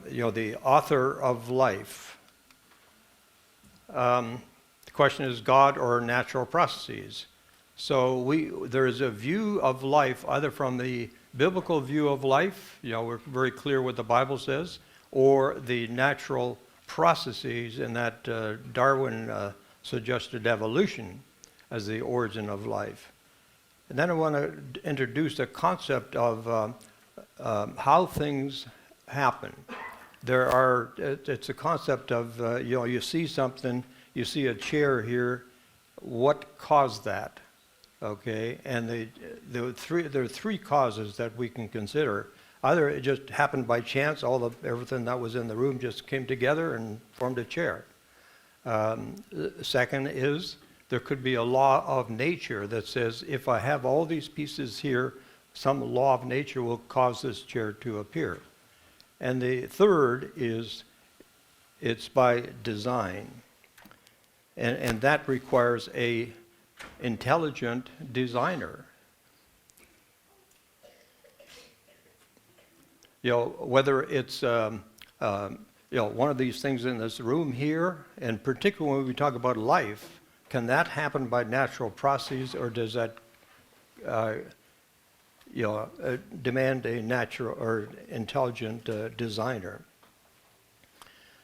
The author of life. The question is God or natural processes. So there is a view of life either from the biblical view of life, we're very clear what the Bible says, or the natural processes in that Darwin suggested evolution as the origin of life. And then I want to introduce the concept of how things happen. It's a concept of, you see something, you see a chair here, what caused that? Okay, and there are three causes that we can consider. Either it just happened by chance, everything that was in the room just came together and formed a chair. Second is there could be a law of nature that says if I have all these pieces here, some law of nature will cause this chair to appear. And the third is it's by design. And that requires a intelligent designer. Whether it's one of these things in this room here, and particularly when we talk about life, can that happen by natural processes, or does that demand a natural or intelligent designer?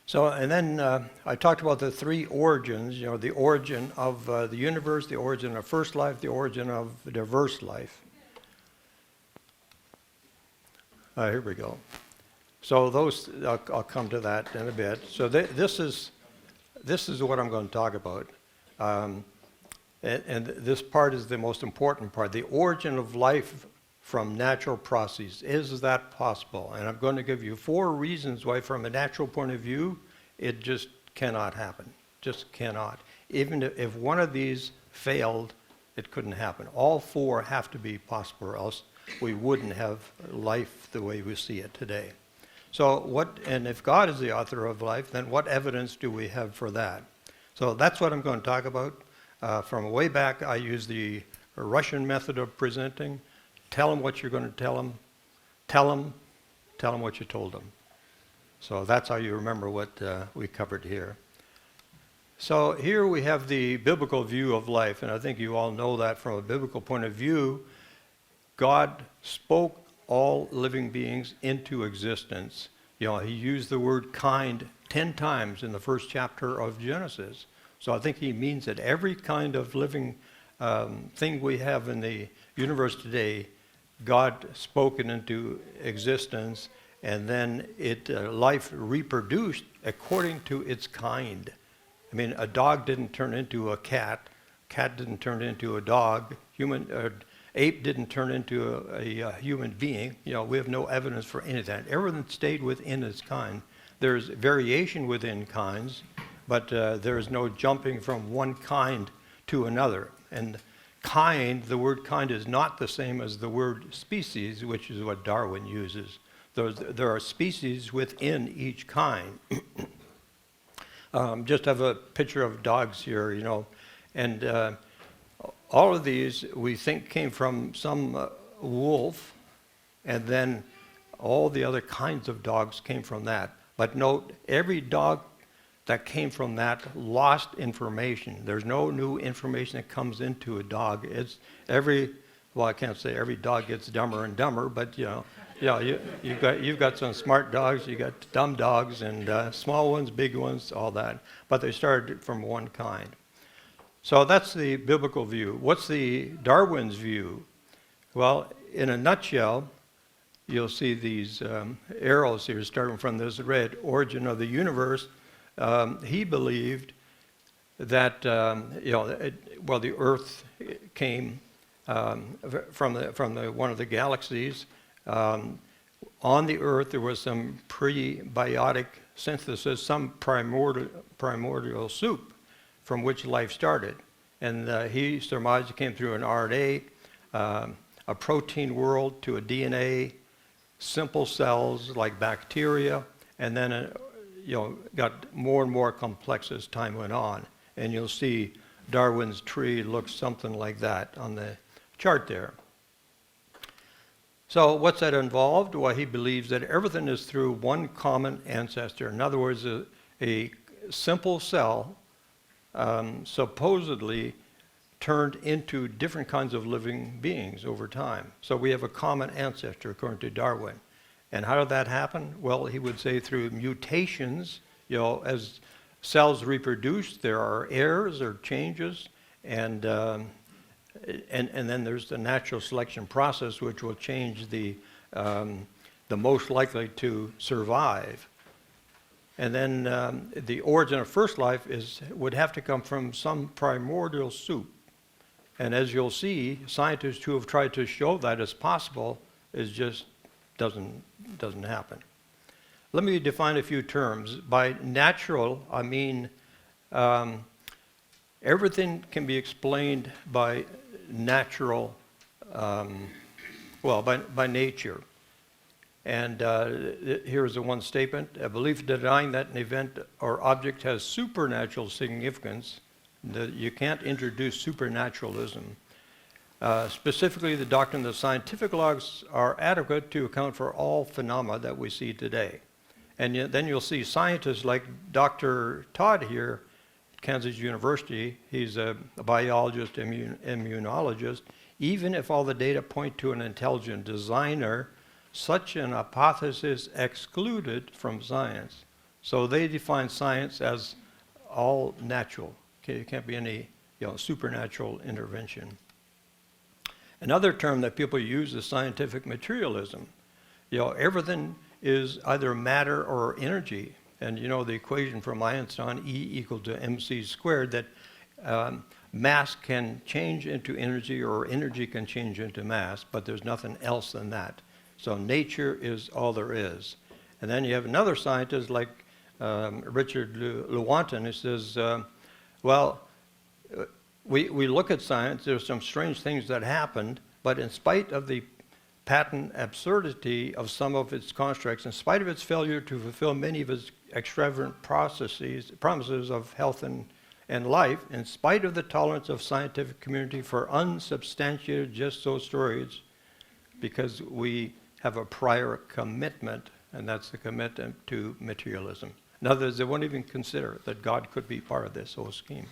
So, and then I talked about the three origins, the origin of the universe, the origin of first life, the origin of diverse life. Here we go. So those, I'll come to that in a bit. So this is what I'm going to talk about. And this part is the most important part. The origin of life from natural processes. Is that possible? And I'm going to give you 4 reasons why, from a natural point of view, it just cannot happen. Just cannot. Even if one of these failed, it couldn't happen. All 4 have to be possible, or else we wouldn't have life the way we see it today. So and if God is the author of life, then what evidence do we have for that? So that's what I'm going to talk about. From way back, I use the Russian method of presenting. Tell them what you're going to tell them. Tell them what you told them. So that's how you remember what we covered here. So here we have the biblical view of life, and I think you all know that from a biblical point of view. God spoke all living beings into existence. He used the word kind 10 times in the first chapter of Genesis. So I think he means that every kind of living thing we have in the universe today, God spoke it into existence, and then life reproduced according to its kind. I mean, a dog didn't turn into a cat didn't turn into a dog, ape didn't turn into a human being. We have no evidence for any of that. Everything stayed within its kind. There's variation within kinds, but there is no jumping from one kind to another. And the word kind is not the same as the word species, which is what Darwin uses. There are species within each kind. Just have a picture of dogs here, and all of these we think came from some wolf, and then all the other kinds of dogs came from that. But note, every dog that came from that lost information. There's no new information that comes into a dog. I can't say every dog gets dumber and dumber, but you've got some smart dogs, you got dumb dogs, and small ones, big ones, all that. But they started from one kind. So that's the biblical view. What's the Darwin's view? Well, in a nutshell, you'll see these arrows here starting from this red origin of the universe. He believed that the Earth came from one of the galaxies. On the Earth, there was some prebiotic synthesis, some primordial soup from which life started, and he surmised it came through an RNA, a protein world to a DNA, simple cells like bacteria, and then got more and more complex as time went on. And you'll see Darwin's tree looks something like that on the chart there. So what's that involved? Well, he believes that everything is through one common ancestor. In other words, a simple cell supposedly turned into different kinds of living beings over time. So we have a common ancestor, according to Darwin. And how did that happen? Well, he would say through mutations. As cells reproduce, there are errors or changes, and then there's the natural selection process, which will change the most likely to survive. And then the origin of first life would have to come from some primordial soup. And as you'll see, scientists who have tried to show that is possible, it just doesn't happen. Let me define a few terms. By natural, I mean everything can be explained by natural, by nature. And here's the one statement: a belief denying that an event or object has supernatural significance, that you can't introduce supernaturalism. Specifically, the doctrine that scientific laws are adequate to account for all phenomena that we see today. And then you'll see scientists like Dr. Todd here at Kansas University. He's a biologist, immunologist. Even if all the data point to an intelligent designer, such an hypothesis excluded from science. So they define science as all natural. Okay, it can't be any supernatural intervention. Another term that people use is scientific materialism. Everything is either matter or energy. And the equation from Einstein, E = mc squared, that mass can change into energy or energy can change into mass, but there's nothing else than that. So nature is all there is. And then you have another scientist like Richard Lewontin, who says, we look at science, there's some strange things that happened, but in spite of the patent absurdity of some of its constructs, in spite of its failure to fulfill many of its extravagant promises of health and life, in spite of the tolerance of scientific community for unsubstantiated just so stories, because we have a prior commitment, and that's the commitment to materialism. In other words, they won't even consider that God could be part of this whole scheme.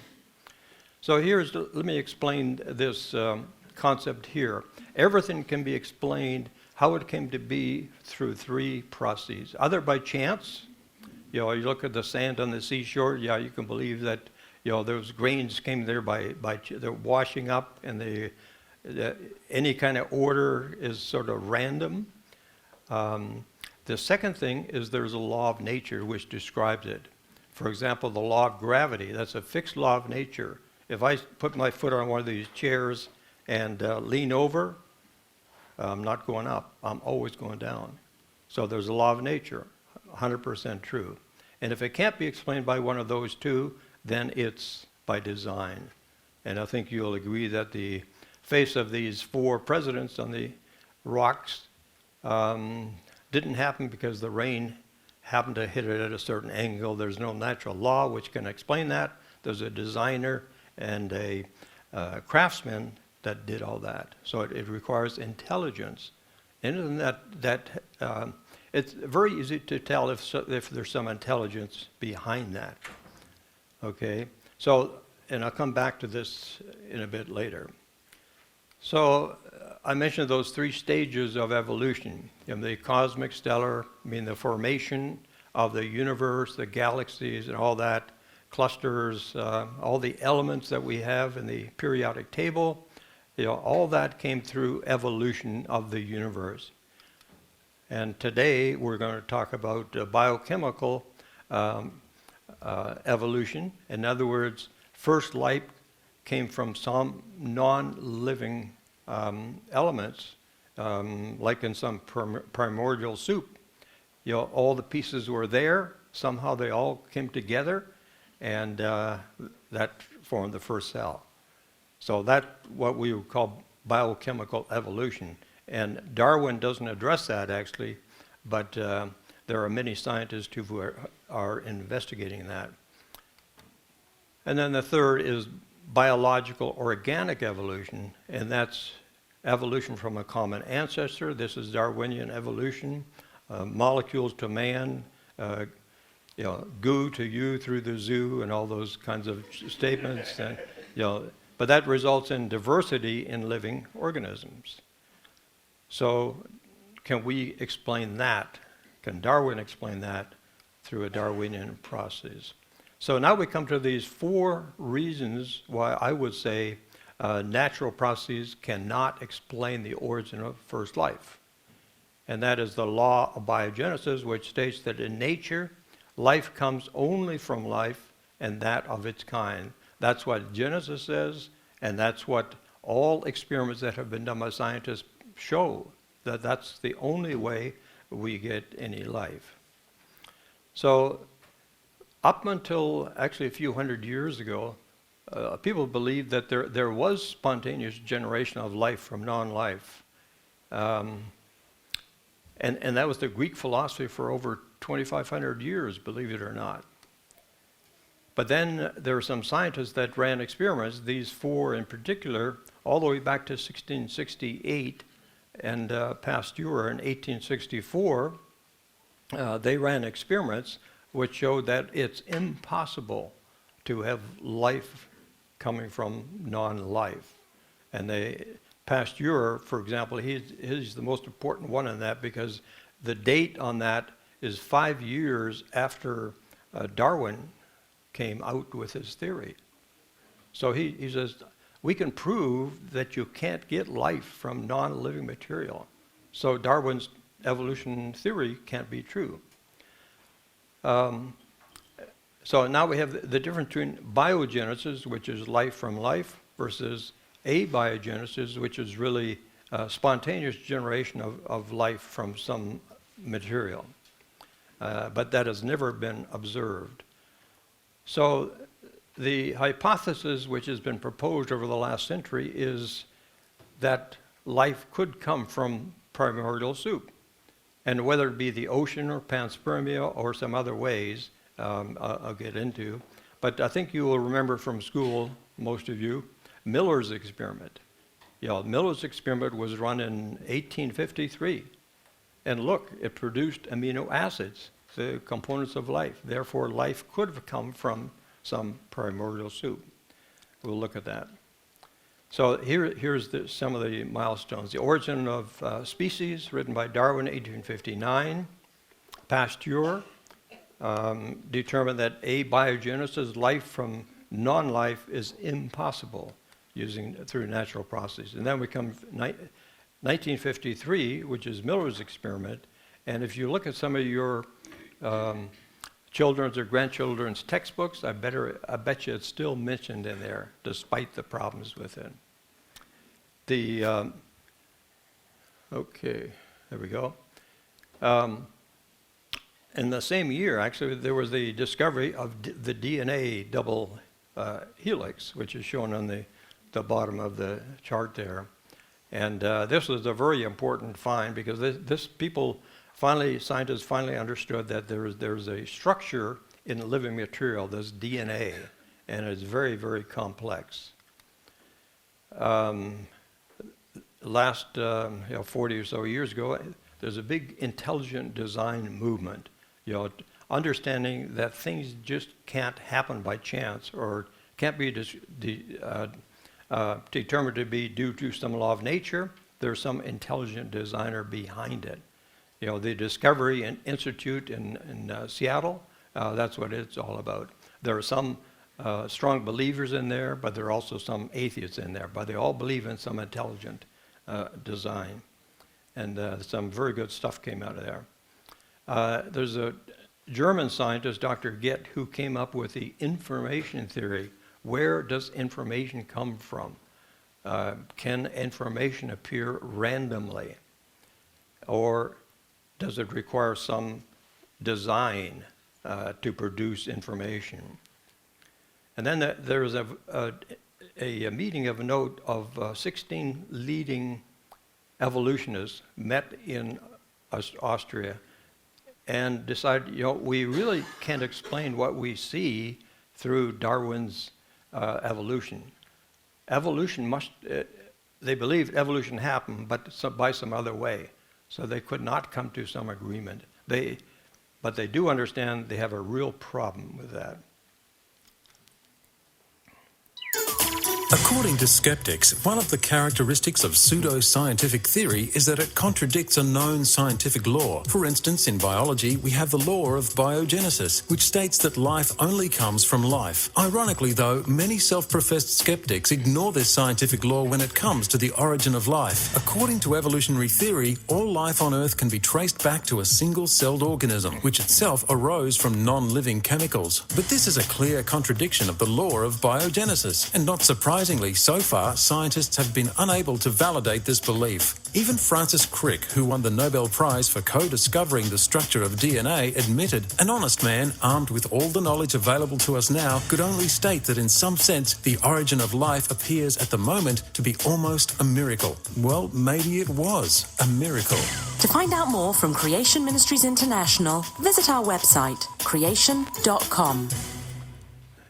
So let me explain this concept here. Everything can be explained how it came to be through three processes. Either by chance, you look at the sand on the seashore, you can believe that those grains came there by they're washing up, and any kind of order is sort of random. The second thing is there's a law of nature which describes it. For example, the law of gravity, that's a fixed law of nature. If I put my foot on one of these chairs and lean over, I'm not going up, I'm always going down. So there's a law of nature, 100% true. And if it can't be explained by one of those two, then it's by design. And I think you'll agree that the face of these four presidents on the rocks didn't happen because the rain happened to hit it at a certain angle. There's no natural law which can explain that. There's a designer and a craftsman that did all that. So it requires intelligence. And it's very easy to tell if there's some intelligence behind that. Okay? So, and I'll come back to this in a bit later. So I mentioned those three stages of evolution. The cosmic, stellar, the formation of the universe, the galaxies and all that, clusters, all the elements that we have in the periodic table, all that came through evolution of the universe. And today we're going to talk about biochemical evolution. In other words, first life came from some non-living elements, like in some primordial soup. All the pieces were there, somehow they all came together, and that formed the first cell. So that's what we would call biochemical evolution. And Darwin doesn't address that actually, but there are many scientists who are investigating that. And then the third is biological organic evolution, and that's evolution from a common ancestor. This is Darwinian evolution. Molecules to man, goo to you through the zoo, and all those kinds of statements. And, but that results in diversity in living organisms. So can we explain that? Can Darwin explain that through a Darwinian process? So now we come to these 4 reasons why I would say natural processes cannot explain the origin of first life. And that is the law of biogenesis, which states that in nature, life comes only from life and that of its kind. That's what Genesis says, and that's what all experiments that have been done by scientists show, that that's the only way we get any life. So up until actually a few hundred years ago, people believed that there was spontaneous generation of life from non-life. And that was the Greek philosophy for over 2,500 years, believe it or not. But then there were some scientists that ran experiments, these 4 in particular, all the way back to 1668, and Pasteur in 1864. They ran experiments which showed that it's impossible to have life coming from non-life. And Pasteur, for example, he's the most important one in that, because the date on that is 5 years after Darwin came out with his theory. So he says, we can prove that you can't get life from non-living material. So Darwin's evolution theory can't be true. So now we have the difference between biogenesis, which is life from life, versus abiogenesis, which is really spontaneous generation of life from some material. But that has never been observed. So the hypothesis which has been proposed over the last century is that life could come from primordial soup. And whether it be the ocean or panspermia or some other ways, I'll get into. But I think you will remember from school, most of you, Miller's experiment. Miller's experiment was run in 1853. And look, it produced amino acids, the components of life. Therefore, life could have come from some primordial soup. We'll look at that. So here's some of the milestones. The Origin of Species, written by Darwin, 1859. Pasteur determined that abiogenesis, life from non-life, is impossible through natural processes. And then we come 1953, which is Miller's experiment. And if you look at some of your children's or grandchildren's textbooks, I bet you it's still mentioned in there, despite the problems with it. Okay, there we go. In the same year, actually, there was the discovery of the DNA double helix, which is shown on the bottom of the chart there. And this was a very important find, because scientists finally understood that there's a structure in living material, this DNA, and it's very, very complex. Last 40 or so years ago, there's a big intelligent design movement, understanding that things just can't happen by chance or can't be determined to be due to some law of nature. There's some intelligent designer behind it. The Discovery Institute in Seattle, that's what it's all about. There are some strong believers in there, but there are also some atheists in there. But they all believe in some intelligent design. And some very good stuff came out of there. There's a German scientist, Dr. Goethe, who came up with the information theory. Where does information come from? Can information appear randomly? Or does it require some design to produce information? And then there was a meeting of note of 16 leading evolutionists met in Austria and decided, we really can't explain what we see through Darwin's evolution. Evolution they believed evolution happened, but by some other way. So they could not come to some agreement. But they do understand they have a real problem with that. According to skeptics, one of the characteristics of pseudo-scientific theory is that it contradicts a known scientific law. For instance, in biology, we have the law of biogenesis, which states that life only comes from life. Ironically, though, many self-professed skeptics ignore this scientific law when it comes to the origin of life. According to evolutionary theory, all life on Earth can be traced back to a single-celled organism, which itself arose from non-living chemicals. But this is a clear contradiction of the law of biogenesis, and not surprisingly, so far, scientists have been unable to validate this belief. Even Francis Crick, who won the Nobel Prize for co-discovering the structure of DNA, admitted an honest man, armed with all the knowledge available to us now, could only state that in some sense, the origin of life appears at the moment to be almost a miracle. Well, maybe it was a miracle. To find out more from Creation Ministries International, visit our website, creation.com.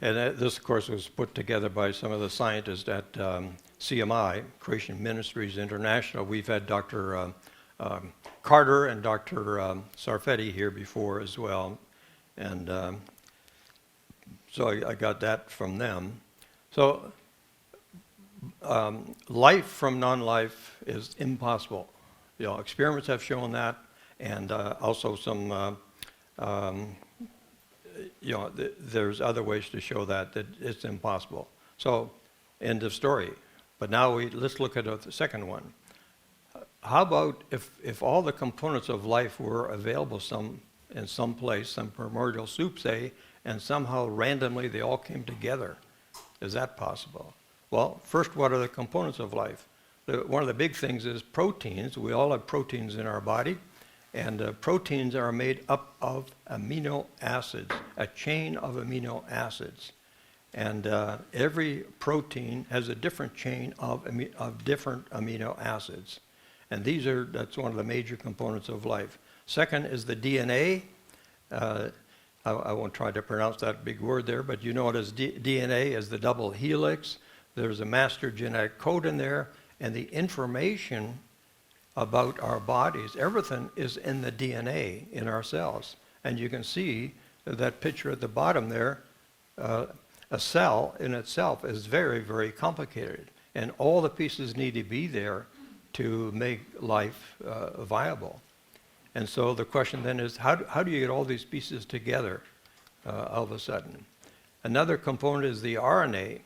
And this, of course, was put together by some of the scientists at CMI, Creation Ministries International. We've had Dr. Carter and Dr. Sarfetti here before as well. And so I got that from them. So life from non-life is impossible. You know, experiments have shown that, and also some there's other ways to show that it's impossible. So, end of story. But now let's look at the second one. How about if all the components of life were available in some place, some primordial soup, say, and somehow randomly they all came together? Is that possible? Well, first, what are the components of life? One of the big things is proteins. We all have proteins in our body. And proteins are made up of amino acids, a chain of amino acids. And every protein has a different chain of different amino acids. And that's one of the major components of life. Second is the DNA. I won't try to pronounce that big word there, but you know it as DNA as the double helix. There's a master genetic code in there, and the information about our bodies, everything is in the DNA in our cells. And you can see that picture at the bottom there, a cell in itself is very, very complicated. And all the pieces need to be there to make life viable. And so the question then is, how do you get all these pieces together all of a sudden? Another component is the RNA,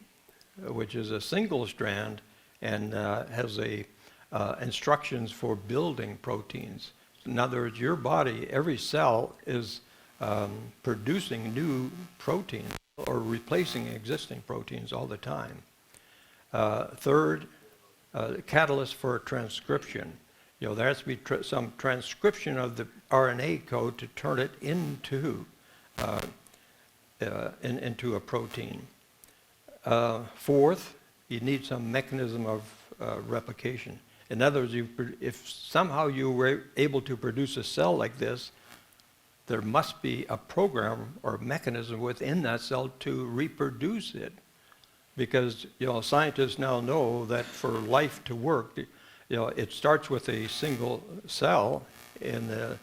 which is a single strand and has instructions for building proteins. In other words, your body, every cell is producing new proteins or replacing existing proteins all the time. Third, catalyst for transcription. You know, there has to be some transcription of the RNA code to turn it into a protein. Fourth, you need some mechanism of replication. In other words, if somehow you were able to produce a cell like this, there must be a program or mechanism within that cell to reproduce it. Because, you know, scientists now know that for life to work, you know, it starts with a single cell in the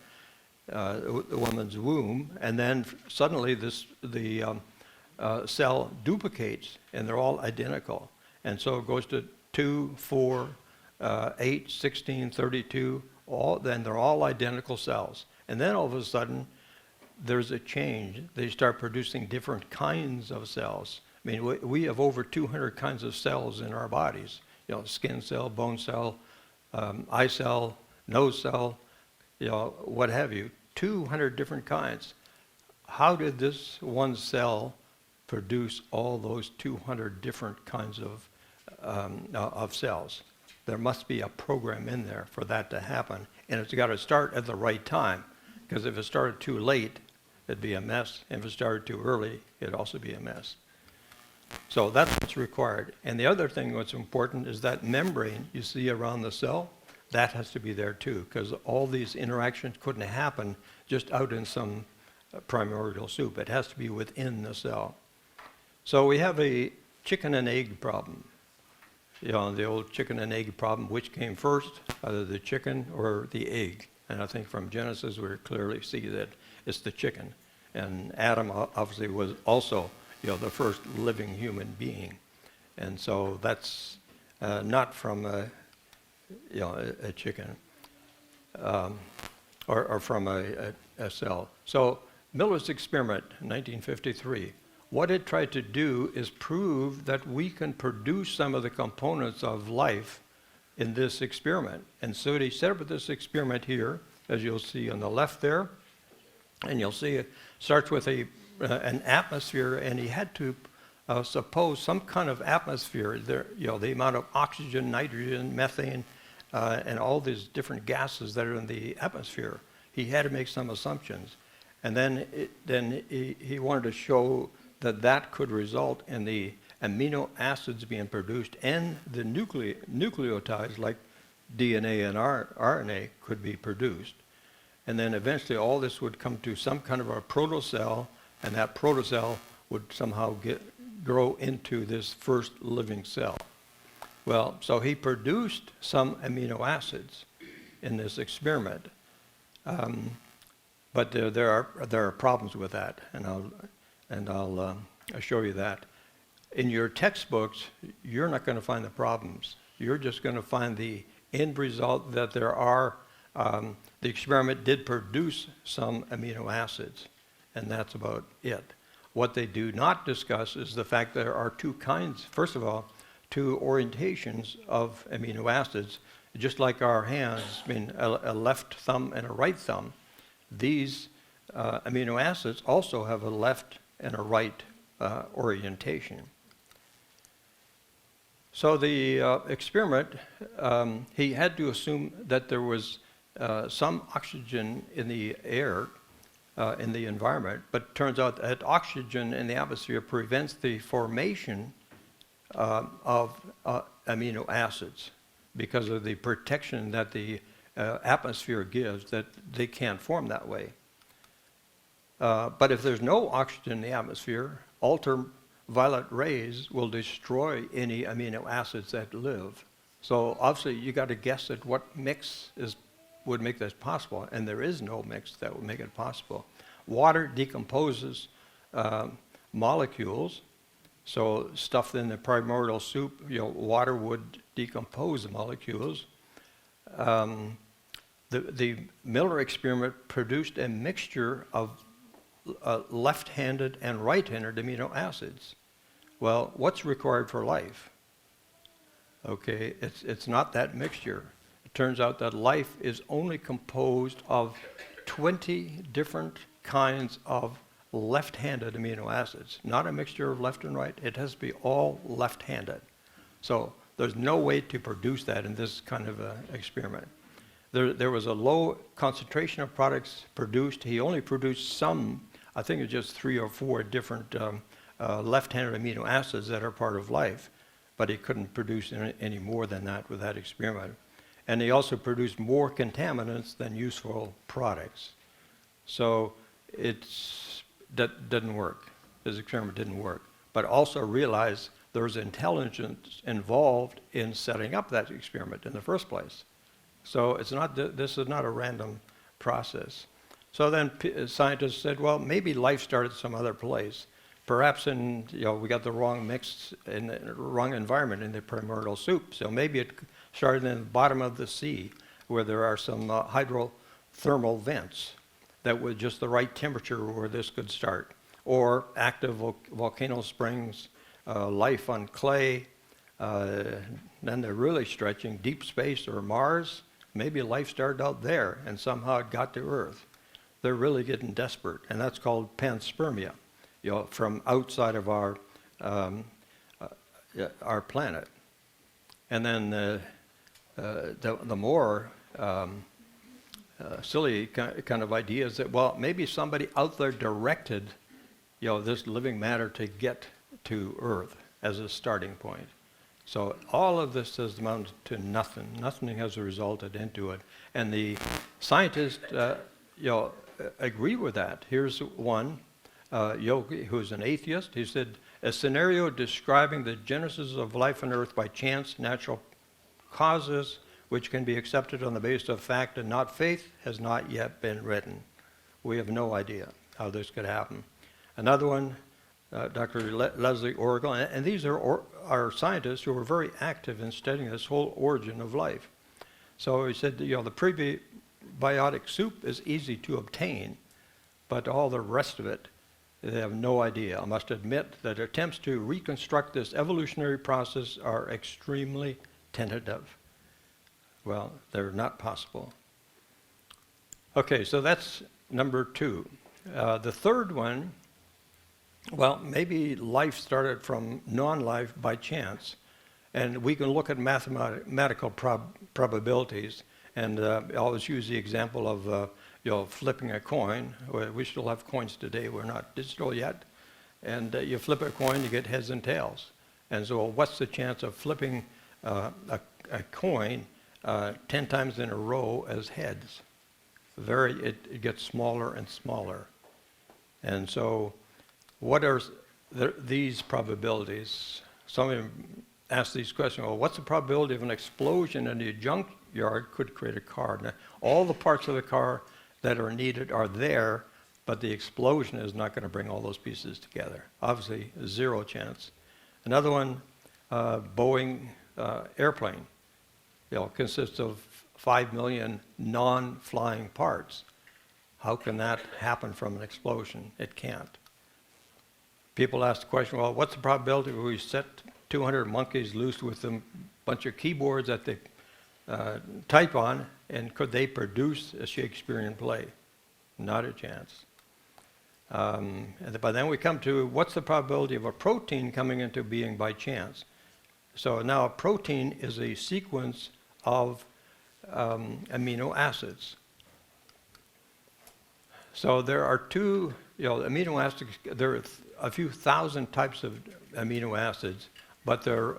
woman's womb, and then suddenly the cell duplicates, and they're all identical. And so it goes to 2, 4, 8, 16, 32, then they're all identical cells. And then all of a sudden, there's a change. They start producing different kinds of cells. I mean, we have over 200 kinds of cells in our bodies. You know, skin cell, bone cell, eye cell, nose cell, you know, what have you. 200 different kinds. How did this one cell produce all those 200 different kinds of cells? There must be a program in there for that to happen, and it's got to start at the right time, because if it started too late, it'd be a mess. If it started too early, it'd also be a mess. So that's what's required. And the other thing that's important is that membrane you see around the cell, that has to be there too, because all these interactions couldn't happen just out in some primordial soup. It has to be within the cell. So we have a chicken and egg problem. the old chicken and egg problem, which came first, either the chicken or the egg. And I think from Genesis we clearly see that it's the chicken. And Adam obviously was also, the first living human being. And so that's not from a chicken or from a cell. So Miller's experiment, 1953, what it tried to do is prove that we can produce some of the components of life in this experiment. And so he set up this experiment here, as you'll see on the left there. And you'll see it starts with an atmosphere, and he had to suppose some kind of atmosphere there, the amount of oxygen, nitrogen, methane, and all these different gases that are in the atmosphere. He had to make some assumptions. And then he wanted to show that could result in the amino acids being produced and the nucleotides like DNA and RNA could be produced. And then eventually all this would come to some kind of a protocell, and that protocell would somehow grow into this first living cell. Well, so he produced some amino acids in this experiment. But there are problems with that, and I'll show you that. In your textbooks, you're not going to find the problems. You're just going to find the end result that there are. The experiment did produce some amino acids, and that's about it. What they do not discuss is the fact there are two kinds. First of all, two orientations of amino acids, just like our hands, a left thumb and a right thumb. These amino acids also have a left and a right orientation. So the experiment, he had to assume that there was some oxygen in the air, in the environment, but it turns out that oxygen in the atmosphere prevents the formation of amino acids because of the protection that the atmosphere gives, that they can't form that way. But if there's no oxygen in the atmosphere, ultraviolet rays will destroy any amino acids that live. So obviously you got to guess at what mix would make this possible, and there is no mix that would make it possible. Water decomposes molecules, so stuff in the primordial soup, water would decompose the molecules. The Miller experiment produced a mixture of left-handed and right-handed amino acids. Well, what's required for life? Okay, it's not that mixture. It turns out that life is only composed of 20 different kinds of left-handed amino acids, not a mixture of left and right. It has to be all left-handed. So there's no way to produce that in this kind of experiment. There was a low concentration of products produced. He only produced some, I think it's just 3 or 4 different left-handed amino acids that are part of life, but he couldn't produce any more than that with that experiment. And he also produced more contaminants than useful products. So that didn't work. His experiment didn't work. But also realize there was intelligence involved in setting up that experiment in the first place. So this is not a random process. So then scientists said, well, maybe life started some other place. Perhaps we got the wrong mix in the wrong environment in the primordial soup. So maybe it started in the bottom of the sea where there are some hydrothermal vents that with just the right temperature where this could start. Or active volcano springs, life on clay, then they're really stretching deep space or Mars. Maybe life started out there and somehow it got to Earth. They're really getting desperate, and that's called panspermia, from outside of our planet. And then the more silly kind of idea is that, well, maybe somebody out there directed, this living matter to get to Earth as a starting point. So all of this has amounted to nothing. Nothing has resulted into it. And the scientists, agree with that. Here's one, Yogi, who's an atheist. He said, a scenario describing the genesis of life on Earth by chance, natural causes, which can be accepted on the basis of fact and not faith, has not yet been written. We have no idea how this could happen. Another one, Dr. Leslie Oracle, and these are scientists who are very active in studying this whole origin of life. So he said, the prebiotic soup is easy to obtain, but all the rest of it, they have no idea. I must admit that attempts to reconstruct this evolutionary process are extremely tentative. Well, they're not possible. Okay, so that's number 2. The third one, well, maybe life started from non-life by chance, and we can look at mathematical probabilities, and I always use the example of flipping a coin. We still have coins today. We're not digital yet. And you flip a coin, you get heads and tails. And so what's the chance of flipping a coin 10 times in a row as heads? It gets smaller and smaller. And so what are these probabilities? Some of them ask these questions, well, what's the probability of an explosion in a junkyard could create a car? Now, all the parts of the car that are needed are there, but the explosion is not going to bring all those pieces together. Obviously, 0 chance. Another one, Boeing airplane, consists of 5 million non-flying parts. How can that happen from an explosion? It can't. People ask the question, well, what's the probability if we set 200 monkeys loose with a bunch of keyboards that they type on, and could they produce a Shakespearean play? Not a chance. But then we come to what's the probability of a protein coming into being by chance? So now a protein is a sequence of amino acids. So there are two, amino acids, there are a few thousand types of amino acids, but they're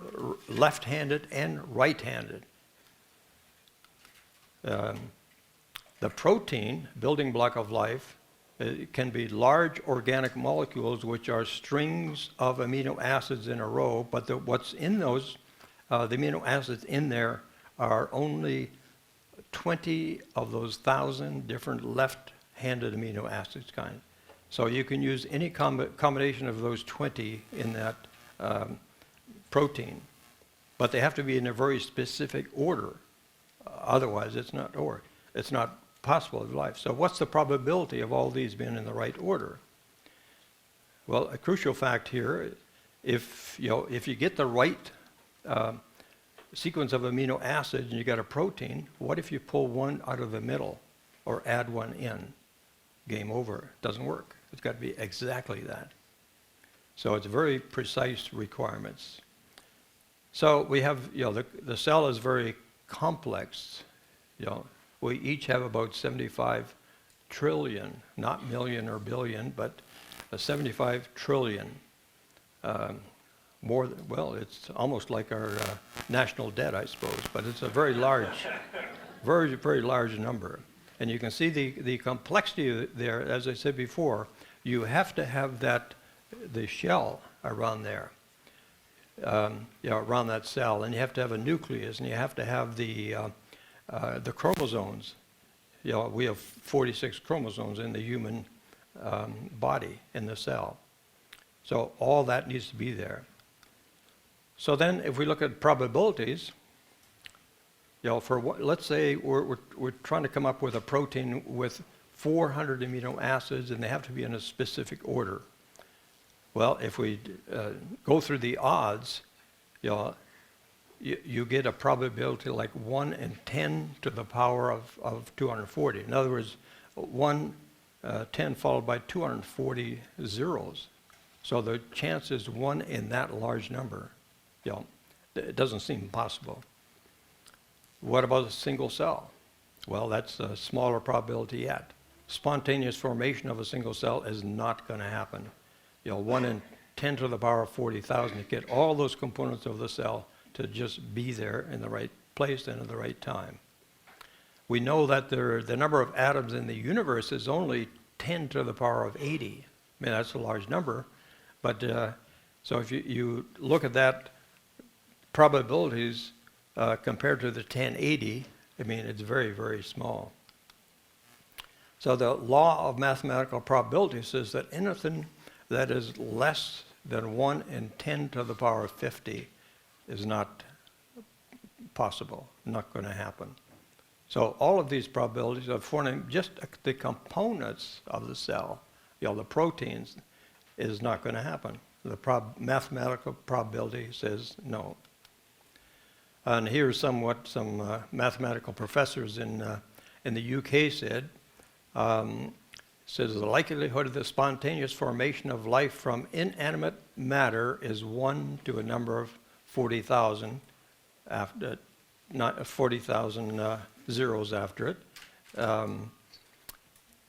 left-handed and right-handed. The protein, building block of life, it can be large organic molecules which are strings of amino acids in a row, but what's in those, the amino acids in there are only 20 of those 1,000 different left-handed amino acids kind. So you can use any combination of those 20 in that protein, but they have to be in a very specific order. Otherwise, it's not possible in life. So what's the probability of all these being in the right order? Well, a crucial fact here, if you get the right sequence of amino acids and you got a protein, what if you pull one out of the middle or add one in? Game over. It doesn't work. It's got to be exactly that. So it's very precise requirements. So we have, the cell is very complex. We each have about 75 trillion, not million or billion, but 75 trillion. More than, well, it's almost like our national debt, I suppose, but it's a very large, very, very large number. And you can see the complexity there, as I said before. You have to have the shell around there, around that cell, and you have to have a nucleus, and you have to have the chromosomes. We have 46 chromosomes in the human body, in the cell. So all that needs to be there. So then if we look at probabilities, let's say we're trying to come up with a protein with 400 amino acids, and they have to be in a specific order. Well, if we go through the odds, you get a probability like 1 in 10 to the power of 240. In other words, 1 10 followed by 240 zeros. So the chance is 1 in that large number. It doesn't seem possible. What about a single cell? Well, that's a smaller probability yet. Spontaneous formation of a single cell is not going to happen. 1 in 10 to the power of 40,000, you get all those components of the cell to just be there in the right place and at the right time. We know that the number of atoms in the universe is only 10 to the power of 80. I mean, that's a large number, but So if you look at that probabilities compared to the 1080, I mean, it's very, very small. So the law of mathematical probability says that anything that is less than 1 in 10 to the power of 50 is not possible, not going to happen. So all of these probabilities of forming just the components of the cell, the proteins, is not going to happen. The mathematical probability says no. And here's some mathematical professors in the UK said. Says the likelihood of the spontaneous formation of life from inanimate matter is 1 to a number of 40,000, after not 40,000 zeros after it. And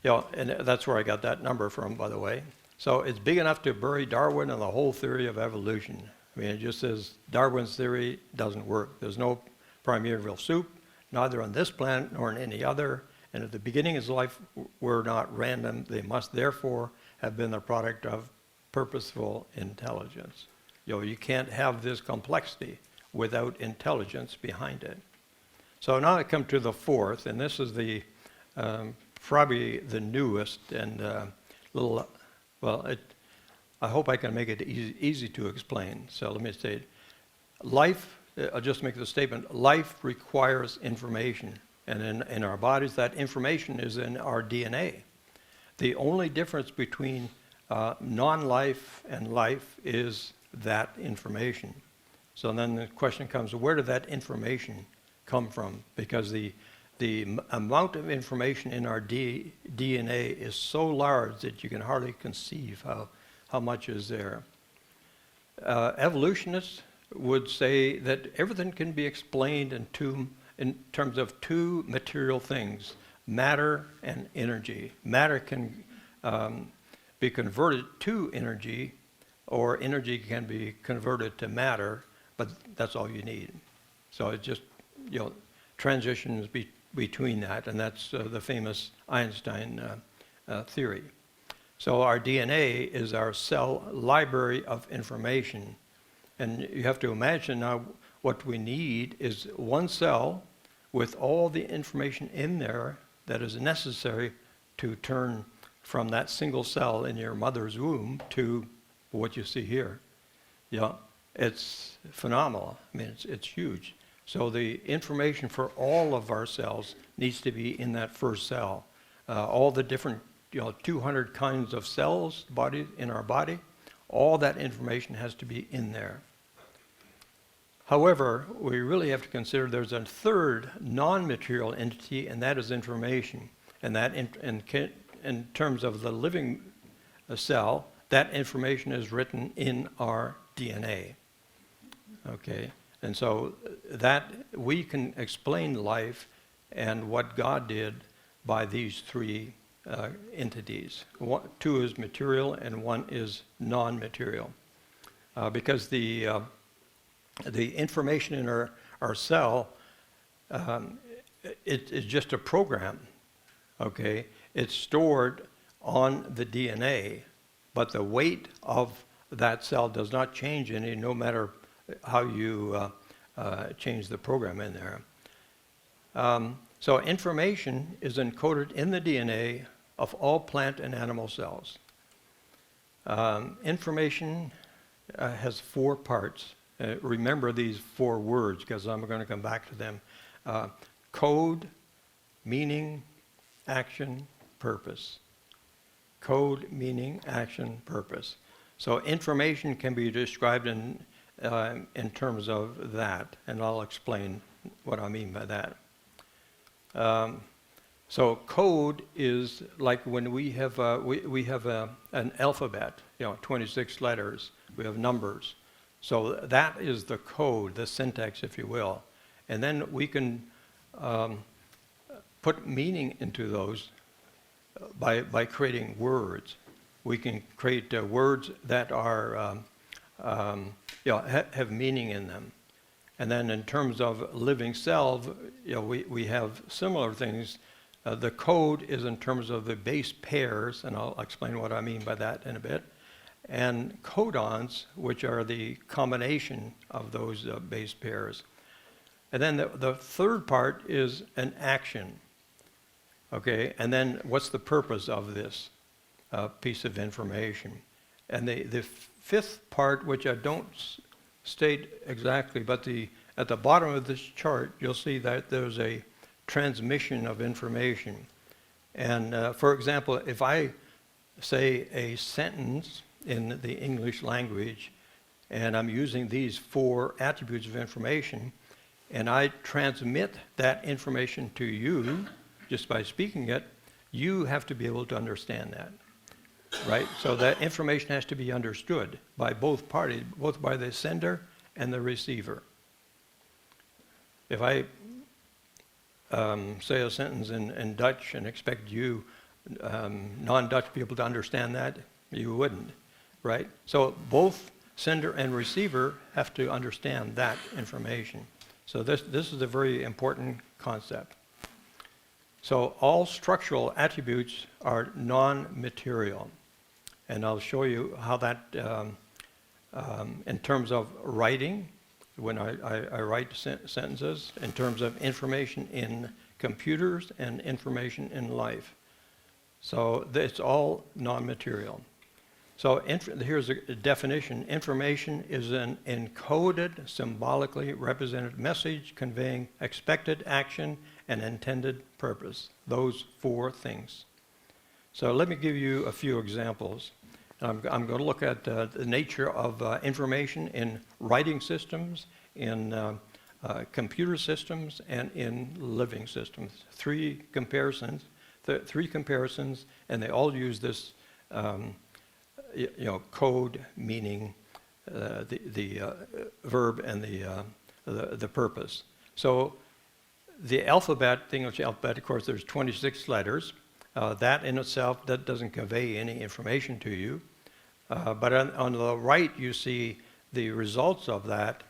that's where I got that number from, by the way. So it's big enough to bury Darwin and the whole theory of evolution. I mean, it just says Darwin's theory doesn't work. There's no primeval soup, neither on this planet nor on any other. And at the beginning of life were not random. They must therefore have been the product of purposeful intelligence. You can't have this complexity without intelligence behind it. So now I come to the fourth, and this is the probably the newest and I hope I can make it easy to explain. So let me say, life, I'll just make the statement, life requires information. And in our bodies, that information is in our DNA. The only difference between non-life and life is that information. So then the question comes, where did that information come from? Because the amount of information in our DNA is so large that you can hardly conceive how much is there. Evolutionists would say that everything can be explained in terms of two material things, matter and energy. Matter can be converted to energy, or energy can be converted to matter, but that's all you need. So it just, transitions between that, and that's the famous Einstein theory. So our DNA is our cell library of information. And you have to imagine now what we need is one cell with all the information in there that is necessary to turn from that single cell in your mother's womb to what you see here. It's phenomenal. I mean, it's huge. So the information for all of our cells needs to be in that first cell. All the different 200 kinds of cells in our body, all that information has to be in there. However, we really have to consider there's a third non-material entity, and that is information. And that in terms of the living cell, that information is written in our DNA. Okay, and so that we can explain life and what God did by these three entities. Two is material and one is non-material. Because the information in our cell, it is just a program, okay? It's stored on the DNA, but the weight of that cell does not change any, no matter how you change the program in there. So information is encoded in the DNA of all plant and animal cells. Information has 4 parts. Remember these 4 words, because I'm going to come back to them. Code, meaning, action, purpose. Code, meaning, action, purpose. So information can be described in terms of that, and I'll explain what I mean by that. So code is like when we have an alphabet, 26 letters. We have numbers. So that is the code, the syntax, if you will. And then we can put meaning into those by creating words. We can create words that are have meaning in them. And then in terms of living cells, we have similar things. The code is in terms of the base pairs, and I'll explain what I mean by that in a bit. and codons, which are the combination of those base pairs. And then the third part is an action. Okay, and then what's the purpose of this piece of information? And the fifth part, which I don't state exactly, but at the bottom of this chart, you'll see that there's a transmission of information. And for example, if I say a sentence in the English language, and I'm using these 4 attributes of information, and I transmit that information to you just by speaking it, you have to be able to understand that, right? So that information has to be understood by both parties, both by the sender and the receiver. If I say a sentence in Dutch and expect you, non-Dutch people to understand that, you wouldn't, right? So both sender and receiver have to understand that information. So this is a very important concept. So all structural attributes are non-material. And I'll show you how that, in terms of writing, when I write sentences, in terms of information in computers and information in life. So it's all non-material. So here's a definition. Information is an encoded, symbolically represented message conveying expected action and intended purpose. Those 4 things. So let me give you a few examples. I'm going to look at the nature of information in writing systems, in computer systems, and in living systems. 3 comparisons, and they all use this code, meaning the verb and the purpose. So the alphabet, the English alphabet, of course, there's 26 letters. That in itself, that doesn't convey any information to you. But on the right, you see the results of that.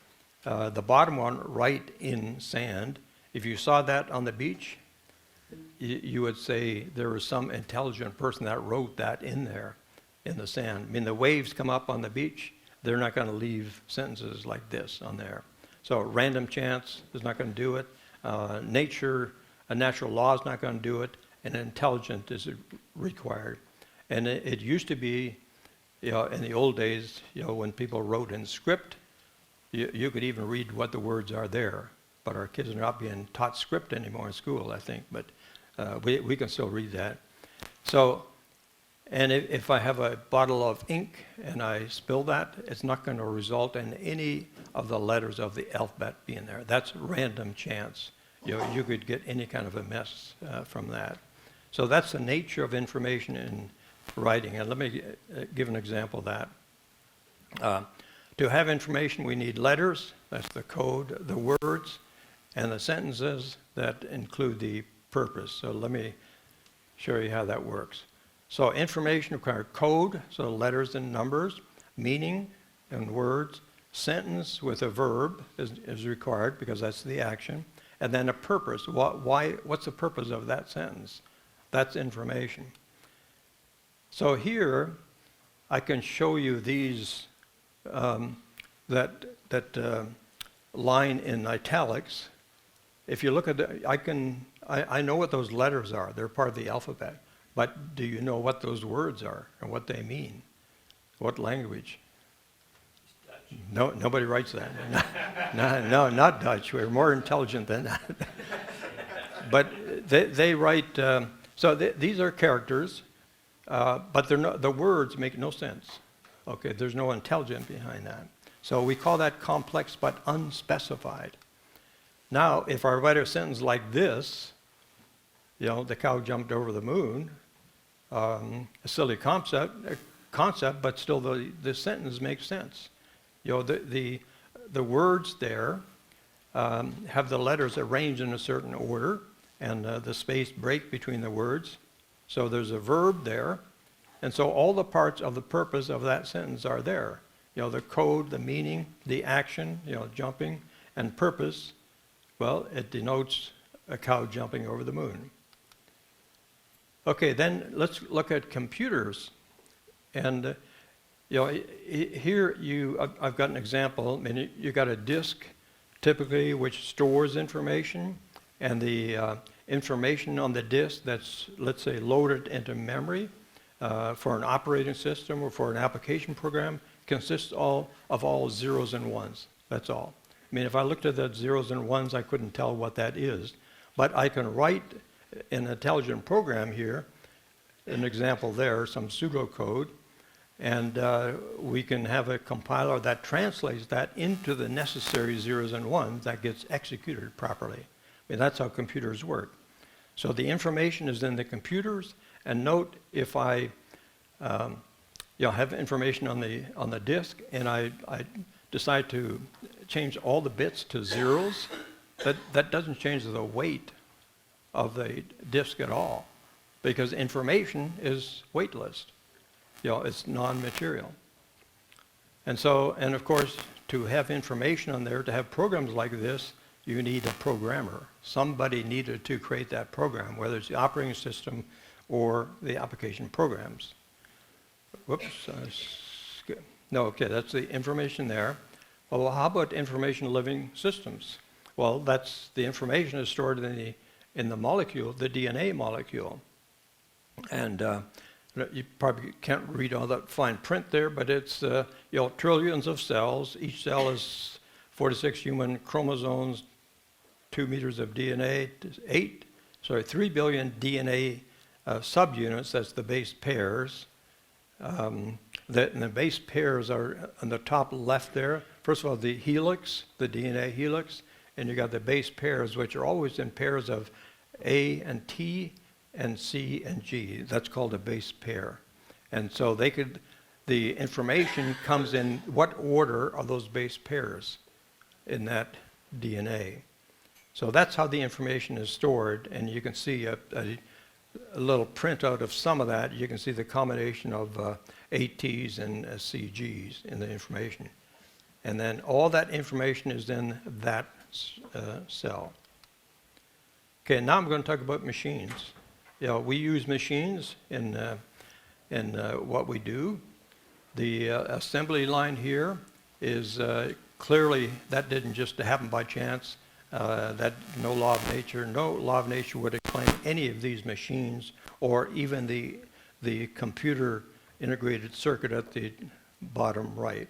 The bottom one, write in sand. If you saw that on the beach, you would say there was some intelligent person that wrote that in there, in the sand. I mean, the waves come up on the beach. They're not going to leave sentences like this on there. So random chance is not going to do it. Nature, a natural law is not going to do it. And intelligent is required. And it used to be, in the old days, when people wrote in script, you could even read what the words are there. But our kids are not being taught script anymore in school, I think. But we can still read that. So, and if I have a bottle of ink and I spill that, it's not going to result in any of the letters of the alphabet being there. That's random chance. You could get any kind of a mess from that. So that's the nature of information in writing. And let me give an example of that. To have information, we need letters, that's the code, the words, and the sentences that include the purpose. So let me show you how that works. So information requires code, so letters and numbers, meaning and words, sentence with a verb is required because that's the action, and then a purpose. What's the purpose of that sentence? That's information. So here, I can show you these, that line in italics. If you look at I know what those letters are. They're part of the alphabet. But do you know what those words are and what they mean? What language? No, nobody writes that. No, not Dutch. We're more intelligent than that. But they write. So these are characters, but the words make no sense. Okay, there's no intelligence behind that. So we call that complex but unspecified. Now, if I write a sentence like this, the cow jumped over the moon, a silly concept, but still the sentence makes sense. The words there have the letters arranged in a certain order, and the space break between the words. So there's a verb there, and so all the parts of the purpose of that sentence are there. The code, the meaning, the action, jumping, and purpose. Well, it denotes a cow jumping over the moon. Okay, then let's look at computers. And, Here I've got an example. I mean, you got a disk typically which stores information, and the information on the disk that's, let's say, loaded into memory for an operating system or for an application program consists of all zeros and ones. That's all. I mean, if I looked at the zeros and ones, I couldn't tell what that is. But I can write an intelligent program here, an example there, some pseudocode, and we can have a compiler that translates that into the necessary zeros and ones that gets executed properly. I mean, that's how computers work. So the information is in the computers, and note if I have information on the disk and I decide to change all the bits to zeros, that doesn't change the weight of the disk at all, because information is weightless. It's non-material. And of course, to have information on there, to have programs like this, you need a programmer. Somebody needed to create that program, whether it's the operating system or the application programs. Whoops. No, okay, that's the information there. Well, how about information living systems? Well, that's the information is stored in the molecule, the DNA molecule. And you probably can't read all that fine print there, but it's trillions of cells. Each cell is 4 to 6 human chromosomes, 2 meters of DNA, 3 billion DNA subunits. That's the base pairs. And the base pairs are on the top left there. First of all, the helix, the DNA helix, and you got the base pairs, which are always in pairs of A and T and C and G. That's called a base pair. And so the information comes in what order are those base pairs in that DNA. So that's how the information is stored, and you can see a little printout of some of that. You can see the combination of ATs and CGs in the information. And then all that information is in that cell. Okay, now I'm going to talk about machines. We use machines in what we do. The assembly line here is clearly, that didn't just happen by chance. That no law of nature would explain any of these machines, or even the computer integrated circuit at the bottom right.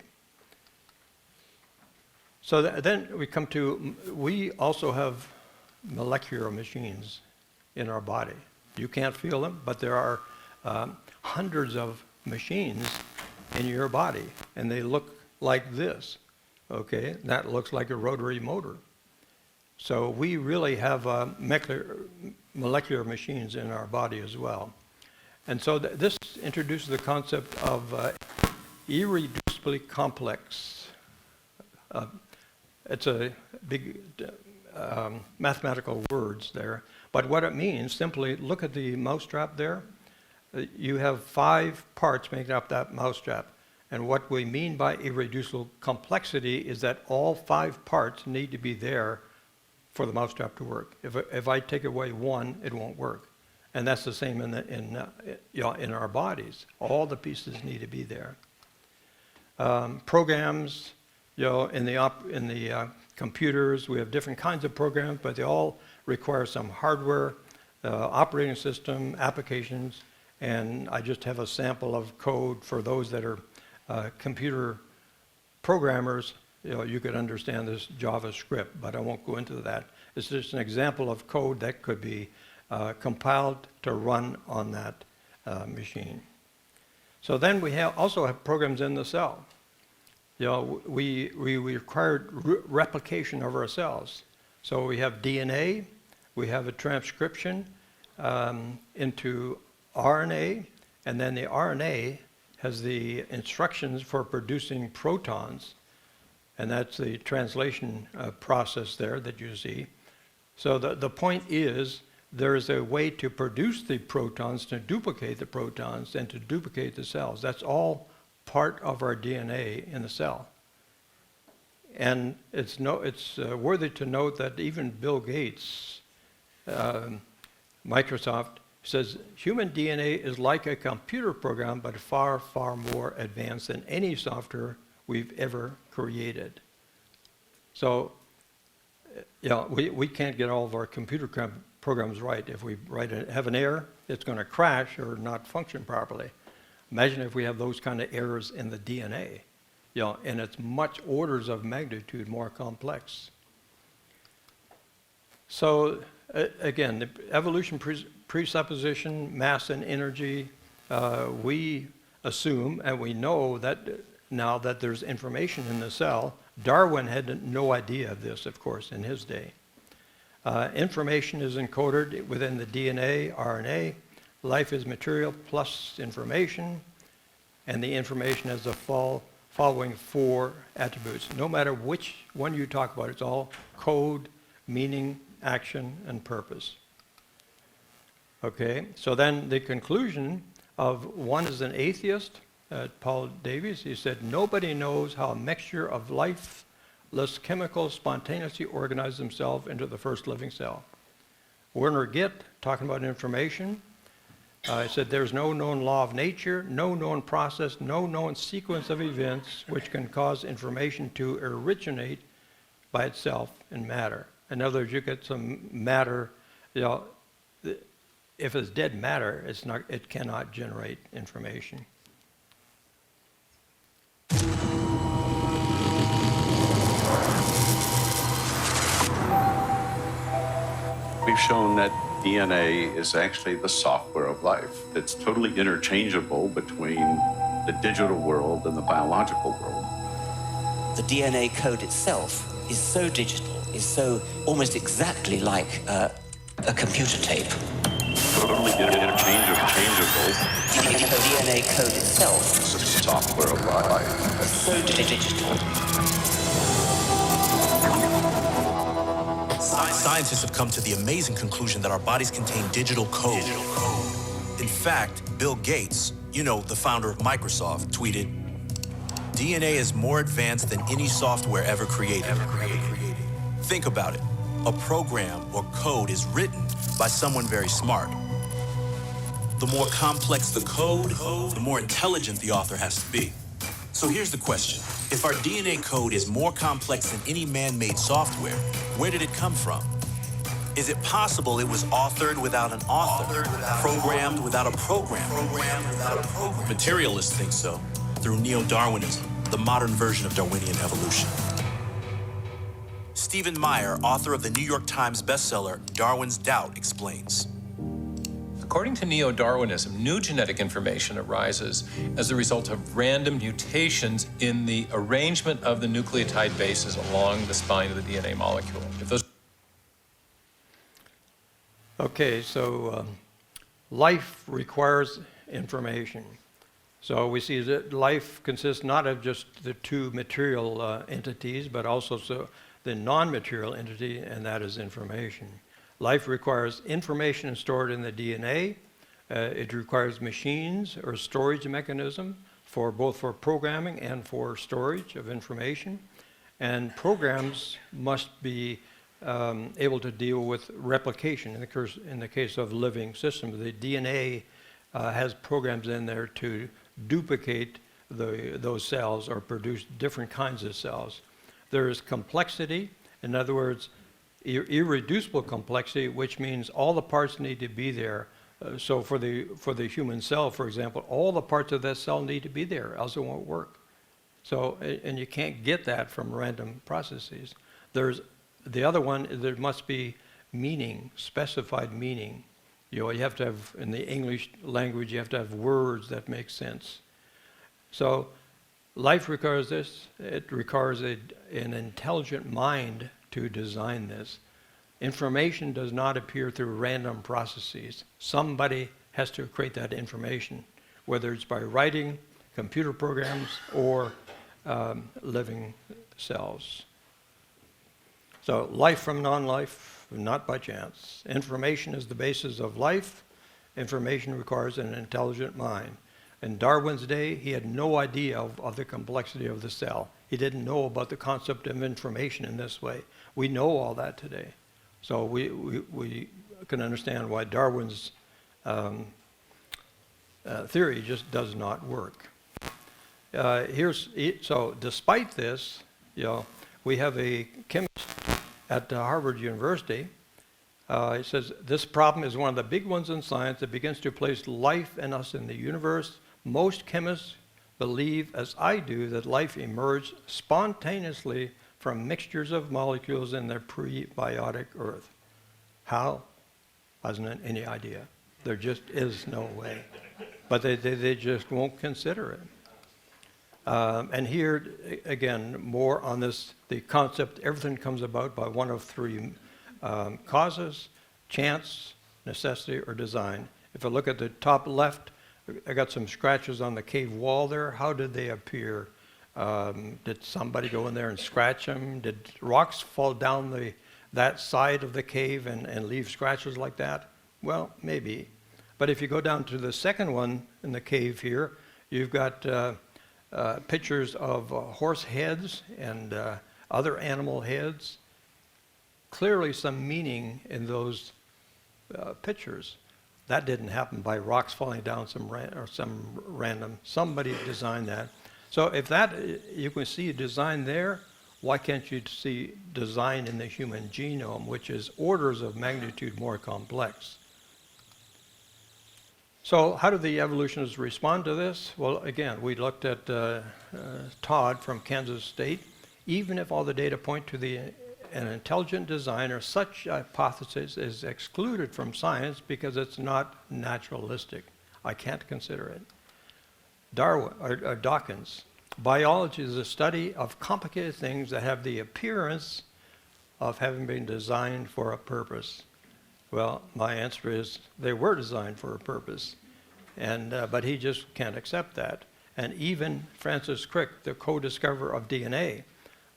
So then we also have molecular machines in our body. You can't feel them, but there are hundreds of machines in your body, and they look like this, okay? That looks like a rotary motor. So we really have molecular machines in our body as well. And so this introduces the concept of irreducibly complex. It's a big mathematical words there. But what it means, simply look at the mousetrap there. You have 5 parts making up that mousetrap. And what we mean by irreducible complexity is that all 5 parts need to be there for the mousetrap to work. If I take away one, it won't work. And that's the same in our bodies. All the pieces need to be there. Programs, in the computers, we have different kinds of programs, but they all require some hardware, operating system, applications, and I just have a sample of code for those that are computer programmers. You could understand this JavaScript, but I won't go into that. It's just an example of code that could be compiled to run on that machine. So then we also have programs in the cell. We require replication of our cells. So we have DNA, we have a transcription into RNA, and then the RNA has the instructions for producing protons, and that's the translation process there that you see. So the point is, there is a way to produce the protons, to duplicate the protons, and to duplicate the cells. That's all part of our DNA in the cell. And it's worthy to note that even Bill Gates, Microsoft, He says, human DNA is like a computer program, but far, far more advanced than any software we've ever created. So, we can't get all of our computer programs right. If we have an error, it's going to crash or not function properly. Imagine if we have those kind of errors in the DNA, and it's much orders of magnitude more complex. So again, the evolution presupposition, mass and energy, we assume and we know that now that there's information in the cell. Darwin had no idea of this, of course, in his day. Information is encoded within the DNA, RNA. Life is material plus information, and the information has the following 4 attributes. No matter which one you talk about, it's all code, meaning, action, and purpose. Okay, so then the conclusion of one is an atheist, Paul Davies. He said, nobody knows how a mixture of lifeless chemicals spontaneously organize themselves into the first living cell. Werner Gitt, talking about information, said there's no known law of nature, no known process, no known sequence of events which can cause information to originate by itself in matter. In other words, you get some matter, if it's dead matter, it cannot generate information. We've shown that DNA is actually the software of life. It's totally interchangeable between the digital world and the biological world. The DNA code itself is so digital, is so almost exactly like a computer tape. Totally interchangeable. The DNA code itself It's the software of life. is so digital. Scientists have come to the amazing conclusion that our bodies contain digital code. In fact, Bill Gates, the founder of Microsoft, tweeted, DNA is more advanced than any software ever created. Think about it. A program or code is written by someone very smart. The more complex the code, the more intelligent the author has to be. So here's the question. If our DNA code is more complex than any man-made software, where did it come from? Is it possible it was authored without an author, programmed without a program? Materialists think so, through neo-Darwinism, the modern version of Darwinian evolution. Stephen Meyer, author of the New York Times bestseller, Darwin's Doubt, explains. According to neo-Darwinism, new genetic information arises as a result of random mutations in the arrangement of the nucleotide bases along the spine of the DNA molecule. If those Okay, so life requires information. So we see that life consists not of just the 2 material entities, but also the non-material entity, and that is information. Life requires information stored in the DNA. It requires machines or storage mechanism both for programming and for storage of information. And programs must be able to deal with replication. In the case of living systems, the DNA has programs in there to duplicate those cells or produce different kinds of cells. There is complexity. In other words, irreducible complexity, which means all the parts need to be there. So for the human cell, for example, all the parts of that cell need to be there, else it won't work. So, and you can't get that from random processes. There's the other one, there must be meaning, specified meaning. You have to have, in the English language, you have to have words that make sense. So life requires this. It requires an intelligent mind to design this. Information does not appear through random processes. Somebody has to create that information, whether it's by writing, computer programs, or living cells. So life from non-life, not by chance. Information is the basis of life. Information requires an intelligent mind. In Darwin's day, he had no idea of the complexity of the cell. He didn't know about the concept of information in this way. We know all that today. So we can understand why Darwin's theory just does not work. So despite this, we have a chemist at Harvard University. He says, this problem is one of the big ones in science that begins to place life and us in the universe. Most chemists believe, as I do, that life emerged spontaneously from mixtures of molecules in the prebiotic earth. How? Hasn't any idea. There just is no way. But they just won't consider it. And here, again, more on this, the concept, everything comes about by one of three causes: chance, necessity, or design. If I look at the top left, I got some scratches on the cave wall there. How did they appear? Did somebody go in there and scratch them? Did rocks fall down that side of the cave and leave scratches like that? Well, maybe. But if you go down to the second one in the cave here, you've got pictures of horse heads and other animal heads. Clearly some meaning in those pictures. That didn't happen by rocks falling down somebody designed that. So if that, you can see design there, why can't you see design in the human genome, which is orders of magnitude more complex? So how do the evolutionists respond to this? Well, again, we looked at Todd from Kansas State. Even if all the data point to an intelligent designer, such a hypothesis is excluded from science because it's not naturalistic. I can't consider it. Dawkins, biology is a study of complicated things that have the appearance of having been designed for a purpose. Well, my answer is they were designed for a purpose, but he just can't accept that. And even Francis Crick, the co-discoverer of DNA,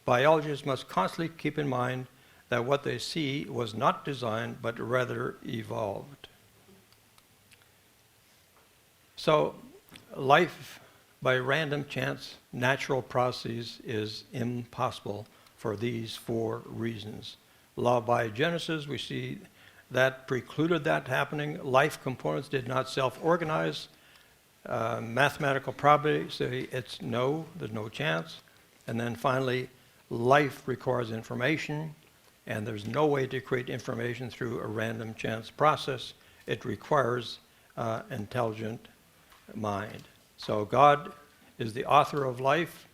biologists must constantly keep in mind that what they see was not designed, but rather evolved. So life by random chance, natural processes is impossible for these four reasons. Law of biogenesis, we see that precluded that happening. Life components did not self-organize. Mathematical probability say it's no, there's no chance. And then finally, life requires information, and there's no way to create information through a random chance process. It requires intelligent mind. So God is the author of life.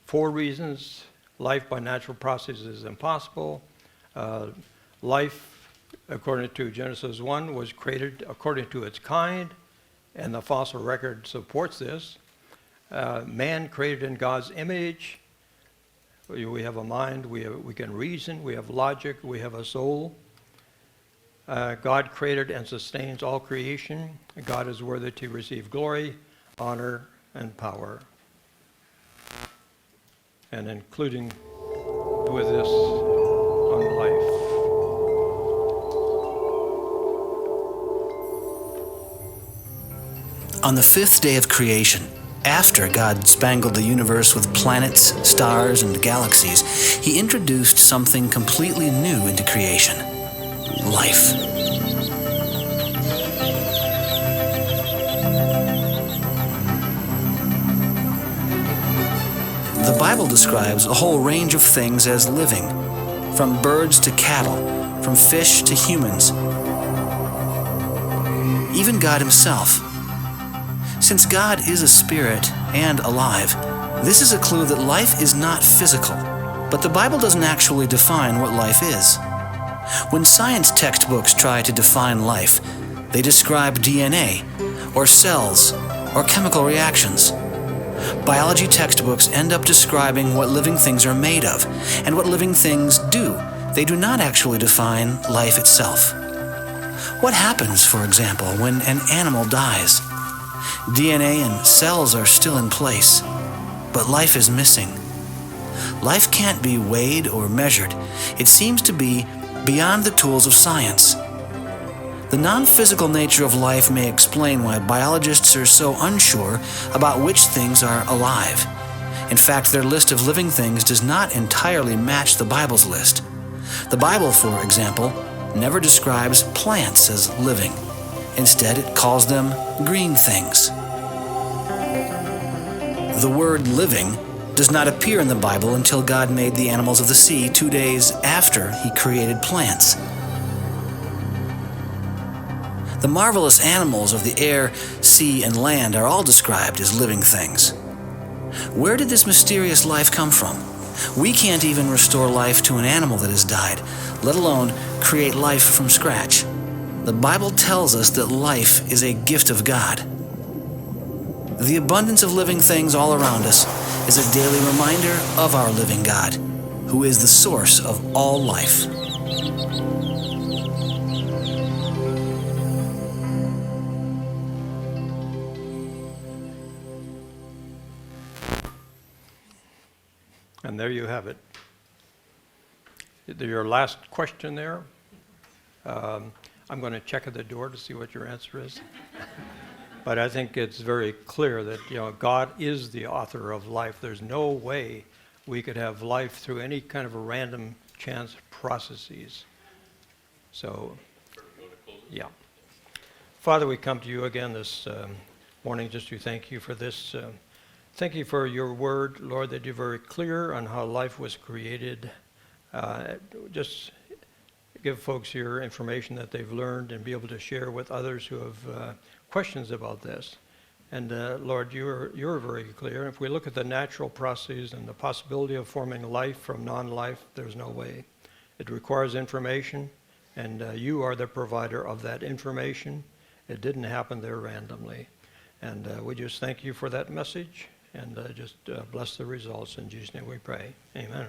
4 reasons. Life by natural processes is impossible. Life, according to Genesis 1, was created according to its kind, and the fossil record supports this. Man created in God's image. We have a mind, we can reason, we have logic, we have a soul. God created and sustains all creation. God is worthy to receive glory, honor, and power. And including with this on life. On the 5th day of creation, after God spangled the universe with planets, stars, and galaxies, he introduced something completely new into creation: life. The Bible describes a whole range of things as living, from birds to cattle, from fish to humans, even God himself. Since God is a spirit and alive, this is a clue that life is not physical, but the Bible doesn't actually define what life is. When science textbooks try to define life, they describe DNA, or cells, or chemical reactions. Biology textbooks end up describing what living things are made of, and what living things do. They do not actually define life itself. What happens, for example, when an animal dies? DNA and cells are still in place, but life is missing. Life can't be weighed or measured. It seems to be beyond the tools of science. The non-physical nature of life may explain why biologists are so unsure about which things are alive. In fact, their list of living things does not entirely match the Bible's list. The Bible, for example, never describes plants as living. Instead, it calls them green things. The word living does not appear in the Bible until God made the animals of the sea 2 days after he created plants. The marvelous animals of the air, sea, and land are all described as living things. Where did this mysterious life come from? We can't even restore life to an animal that has died, let alone create life from scratch. The Bible tells us that life is a gift of God. The abundance of living things all around us is a daily reminder of our living God, who is the source of all life. And there you have it. Your last question there. I'm going to check at the door to see what your answer is. But I think it's very clear that God is the author of life. There's no way we could have life through any kind of a random chance processes. So, yeah. Father, we come to you again this morning just to thank you for this. Thank you for your word, Lord, that you're very clear on how life was created. Just give folks your information that they've learned and be able to share with others who have questions about this. And Lord, you're very clear. If we look at the natural processes and the possibility of forming life from non-life, there's no way. It requires information, and you are the provider of that information. It didn't happen there randomly. And we just thank you for that message, and just bless the results. In Jesus' name we pray. Amen.